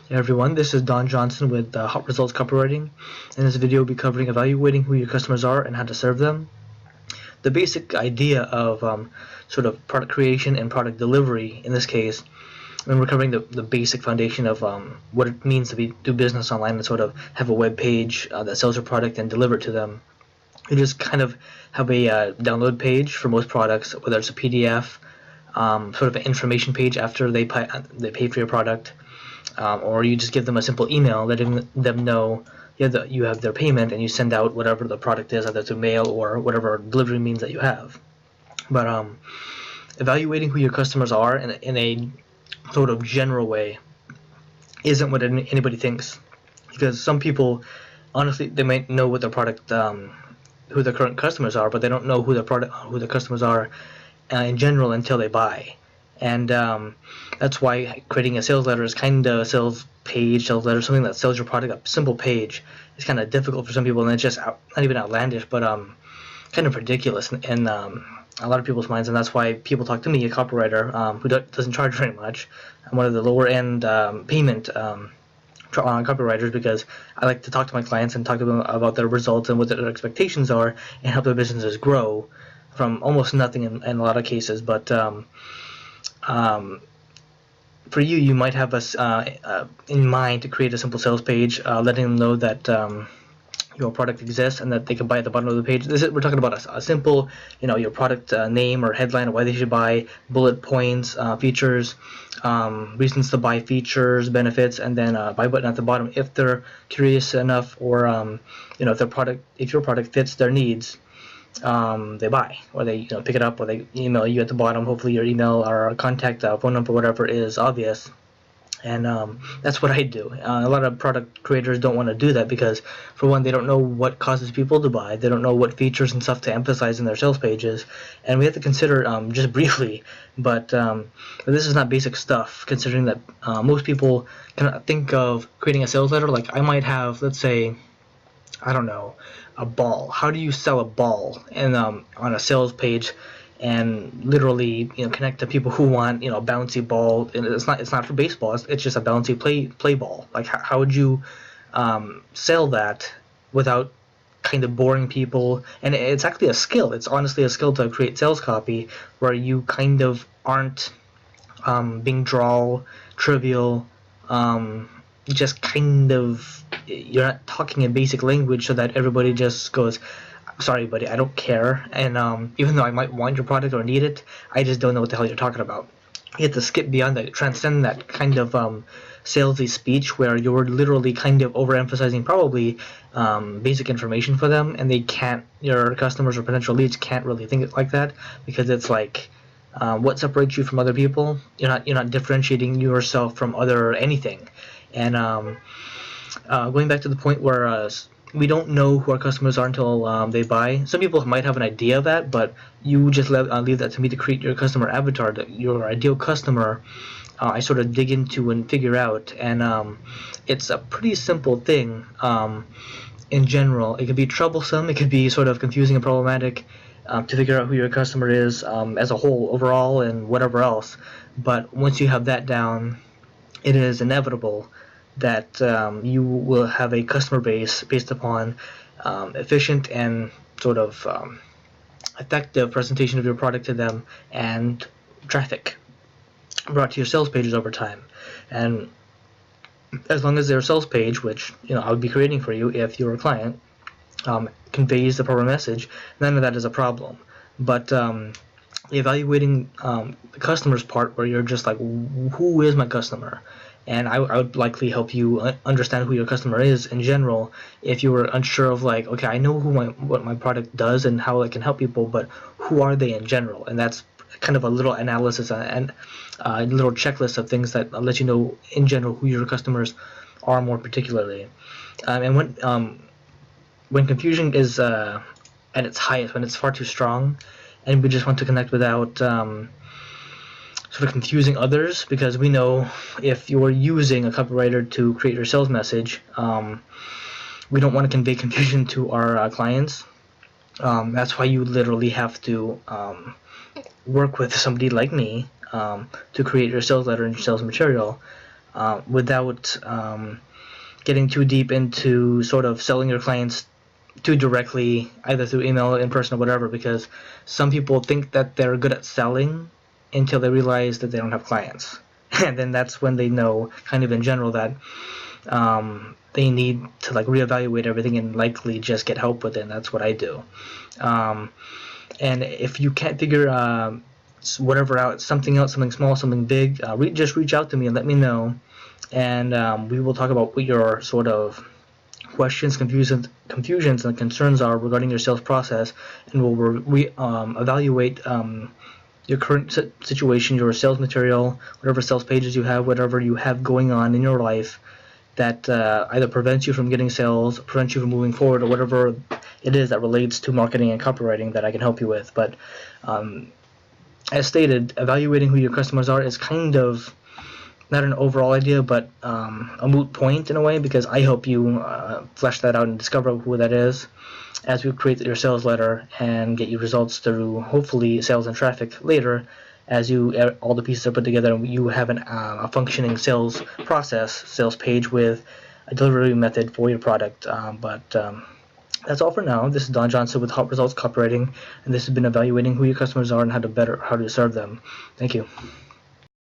Hey everyone, this is Don Johnson with Hot Results Copywriting. In this video, we'll be covering evaluating who your customers are and how to serve them. The basic idea of sort of product creation and product delivery in this case, and we're covering the basic foundation of what it means to do business online and sort of have a web page that sells your product and deliver it to them. You just kind of have a download page for most products, whether it's a PDF, sort of an information page after they pay for your product. Or you just give them a simple email letting them know you have their payment, and you send out whatever the product is, either through mail or whatever delivery means that you have. But evaluating who your customers are in a sort of general way isn't what anybody thinks, because some people, honestly, they might know what their product, who their current customers are, but they don't know who their customers are in general until they buy. And that's why creating a sales letter is kind of a sales letter, something that sells your product, a simple page, is kind of difficult for some people, and it's just not even outlandish, but kind of ridiculous in a lot of people's minds. And that's why people talk to me, a copywriter, who doesn't charge very much. I'm one of the lower end payment copywriters, because I like to talk to my clients and talk to them about their results and what their expectations are, and help their businesses grow from almost nothing in a lot of cases. But for you might have us in mind to create a simple sales page, letting them know that your product exists and that they can buy at the bottom of the page. We're talking about a simple, your product name or headline, or why they should buy, bullet points, features, reasons to buy, features, benefits, and then buy button at the bottom if they're curious enough, or if your product fits their needs. They buy, or they pick it up, or they email you at the bottom. Hopefully your email or contact phone number, whatever, is obvious. And that's what I do. A lot of product creators don't want to do that because, for one, they don't know what causes people to buy. They don't know what features and stuff to emphasize in their sales pages. And we have to consider, just briefly, but this is not basic stuff, considering that most people cannot think of creating a sales letter. Like, I might have, let's say, I don't know, a ball. How do you sell a ball on a sales page and literally connect to people who want a bouncy ball? And it's not for baseball. It's just a bouncy play ball. Like, how would you sell that without kind of boring people? And it's actually a skill. It's honestly a skill to create sales copy where you kind of aren't being droll, trivial, just kind of, you're not talking in basic language so that everybody just goes, sorry buddy, I don't care. And even though I might want your product or need it, I just don't know what the hell you're talking about. You have to skip beyond that, transcend that kind of salesy speech where you're literally kind of overemphasizing probably basic information for them, and your customers or potential leads can't really think it like that, because it's like, what separates you from other people? You're not differentiating yourself from anything. And going back to the point where we don't know who our customers are until they buy. Some people might have an idea of that, but you just leave that to me to create your customer avatar, your ideal customer. I sort of dig into and figure out, and it's a pretty simple thing. In general, it could be troublesome, it could be sort of confusing and problematic to figure out who your customer is as a whole, overall, and whatever else. But once you have that down, it is inevitable that you will have a customer base based upon efficient and sort of effective presentation of your product to them, and traffic brought to your sales pages over time. And as long as their sales page, which I would be creating for you if you're a client, conveys the proper message, none of that is a problem. But evaluating the customer's part, where you're just like, who is my customer? And I would likely help you understand who your customer is in general. If you were unsure of, like, okay, I know what my product does and how it can help people, but who are they in general? And that's kind of a little analysis and a little checklist of things that let you know in general who your customers are more particularly. And when confusion is at its highest, when it's far too strong, and we just want to connect without sort of confusing others, because we know if you're using a copywriter to create your sales message, we don't want to convey confusion to our clients. That's why you literally have to work with somebody like me to create your sales letter and your sales material. without getting too deep into sort of selling your clients too directly, either through email, in person, or whatever, because some people think that they're good at selling until they realize that they don't have clients. And then that's when they know, kind of in general, that they need to like reevaluate everything and likely just get help with it. And that's what I do. And if you can't figure whatever out, something else, something small, something big, just reach out to me and let me know, and we will talk about what your sort of questions, confusions, and concerns are regarding your sales process, and we'll evaluate your current situation, your sales material, whatever sales pages you have, whatever you have going on in your life that either prevents you from getting sales, prevents you from moving forward, or whatever it is that relates to marketing and copywriting that I can help you with. But as stated, evaluating who your customers are is kind of not an overall idea, but a moot point in a way, because I help you flesh that out and discover who that is as we create your sales letter and get you results through hopefully sales and traffic later, as all the pieces are put together and you have a functioning sales process, sales page with a delivery method for your product. But that's all for now. This is Don Johnson with Hot Results Copywriting, and this has been evaluating who your customers are and how to serve them. Thank you.